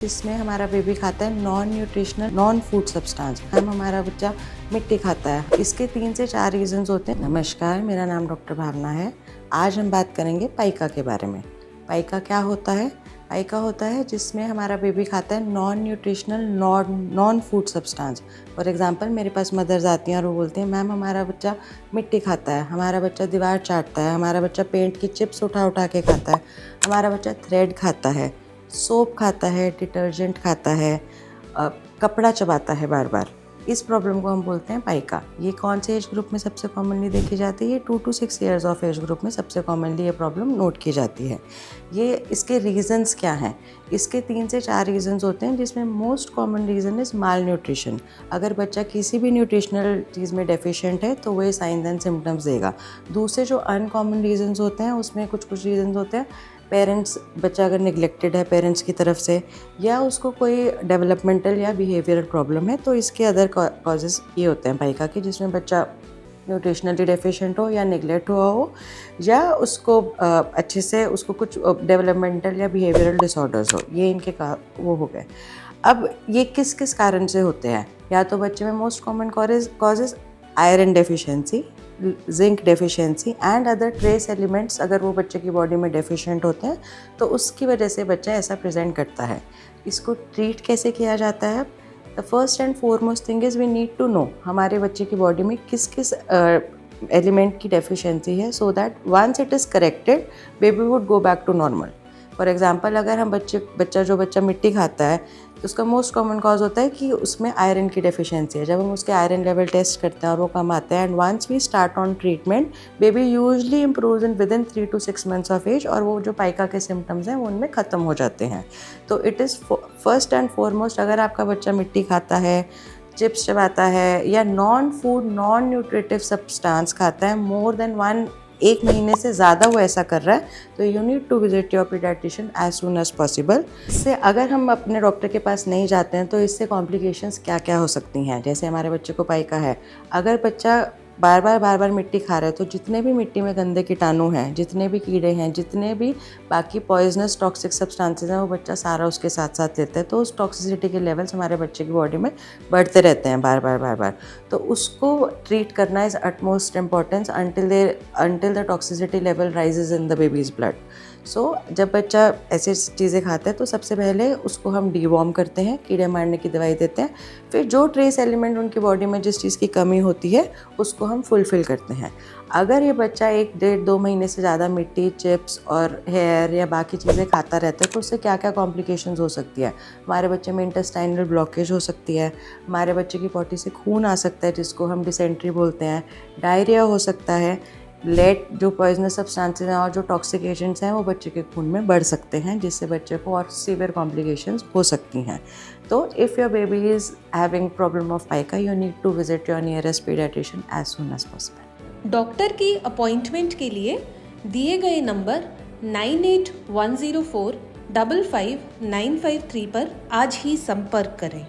इसमें हमारा बेबी खाता है non nutritional non food substance. हमारा बच्चा मिट्टी खाता है। इसके 3 से 4 रीजंस होते हैं। नमस्कार, मेरा नाम डॉक्टर भावना है। आज हम बात करेंगे पाइका के बारे में। पाइका क्या होता है? पाइका होता है जिसमें हमारा बेबी खाता है non nutritional non food substance. For example, मेरे पास मदर्स आती हैं और वो बोलते हैं मैम हमारा बच्चा मिट्टी खाता है, हमारा बच्चा दीवार चाटता है, हमारा बच्चा पेंट की चिप्स उठा उठा के खाता है, हमारा बच्चा थ्रेड खाता है, सोप खाता है, डिटर्जेंट खाता है, कपड़ा चबाता है बार बार। इस प्रॉब्लम को हम बोलते हैं पाइका। ये कौन से एज ग्रुप में सबसे कॉमनली देखी जाती है? 2 to 6 years of age group में सबसे कॉमनली ये प्रॉब्लम नोट की जाती है। ये इसके रीजंस क्या हैं? इसके 3 से 4 रीजंस होते हैं, जिसमें most common reason is mall nutrition. अगर बच्चा किसी भी न्यूट्रिशनल चीज़ में डेफिशिएंट है तो वो साइंस एंड सिम्टम्स देगा। दूसरे जो अनकॉमन रीजंस होते हैं उसमें कुछ रीजंस होते हैं। पेरेंट्स, बच्चा अगर निगलेक्टेड है पेरेंट्स की तरफ से, या उसको कोई डेवलपमेंटल या बिहेवियरल प्रॉब्लम है, तो इसके अदर कॉजेज़ ये होते हैं पाइका के, जिसमें बच्चा न्यूट्रिशनली डेफिशिएंट हो या निगलेक्ट हुआ हो, या उसको अच्छे से उसको कुछ डेवलपमेंटल या बिहेवियरल डिसऑर्डर्स हो। ये इनके वो हो गए। अब ये किस किस कारण से होते हैं? या तो बच्चे में most common causes iron deficiency, zinc deficiency and other trace elements. अगर वो बच्चे की बॉडी में डेफिशिएंट होते हैं तो उसकी वजह से बच्चा ऐसा प्रेजेंट करता है। इसको ट्रीट कैसे किया जाता है? The first and foremost thing is we need to know हमारे बच्चे की बॉडी में किस किस एलिमेंट की डेफिशिएंसी है, so that once it is corrected baby would go back to normal. For example, अगर हम बच्चा मिट्टी खाता है तो उसका मोस्ट कॉमन कॉज होता है कि उसमें आयरन की डेफिशिएंसी है। जब हम उसके आयरन लेवल टेस्ट करते हैं और वो कम आते हैं, and once we start on treatment baby usually improves in within 3 to 6 months of age, और वो जो पाइका के सिम्टम्स हैं वो उनमें ख़त्म हो जाते हैं। तो it is first and foremost, अगर आपका बच्चा मिट्टी खाता है, चिप्स चबाता है, या non food non nutritive substance खाता है मोर देन 1 महीने से ज़्यादा वो ऐसा कर रहा है, तो you need to visit your paediatrician as soon as possible. इससे अगर हम अपने डॉक्टर के पास नहीं जाते हैं तो इससे कॉम्प्लिकेशंस क्या क्या हो सकती हैं। जैसे हमारे बच्चे को पाइका है, अगर बच्चा बार बार मिट्टी खा रहा है तो जितने भी मिट्टी में गंदे कीटाणु हैं, जितने भी कीड़े हैं, जितने भी बाकी पॉइजनस टॉक्सिक सब्सटेंसेस हैं, वो बच्चा सारा उसके साथ साथ लेता है। तो उस टॉक्सिसिटी के लेवल्स हमारे बच्चे की बॉडी में बढ़ते रहते हैं बार बार। तो उसको ट्रीट करना is utmost importance until the toxicity level rises in the baby's blood. So जब बच्चा ऐसी चीज़ें खाता है तो सबसे पहले उसको हम डीवॉर्म करते हैं, कीड़े मारने की दवाई देते हैं। फिर जो ट्रेस एलिमेंट उनकी बॉडी में जिस चीज़ की कमी होती है उसको हम फुलफ़िल करते हैं। अगर ये बच्चा 1, 1.5, 2 महीने से ज़्यादा मिट्टी, चिप्स और हेयर या बाकी चीज़ें खाता रहता है तो उससे क्या क्या कॉम्प्लिकेशंस हो सकती है? हमारे बच्चे में इंटेस्टाइनल ब्लॉकेज हो सकती है, हमारे बच्चे की पॉटी से खून आ सकता है जिसको हम डिसेंट्री बोलते हैं, डायरिया हो सकता है, लेड जो पॉइजनस सब्सटेंसेस हैं और जो टॉक्सिक एजेंट्स हैं वो बच्चे के खून में बढ़ सकते हैं, जिससे बच्चे को और सीवियर कॉम्प्लिकेशंस हो सकती हैं। तो if your baby is having problem of pica, you need to visit your nearest paediatrician as soon as possible. Doctor की अपॉइंटमेंट के लिए दिए गए नंबर 9810455953 पर आज ही संपर्क करें।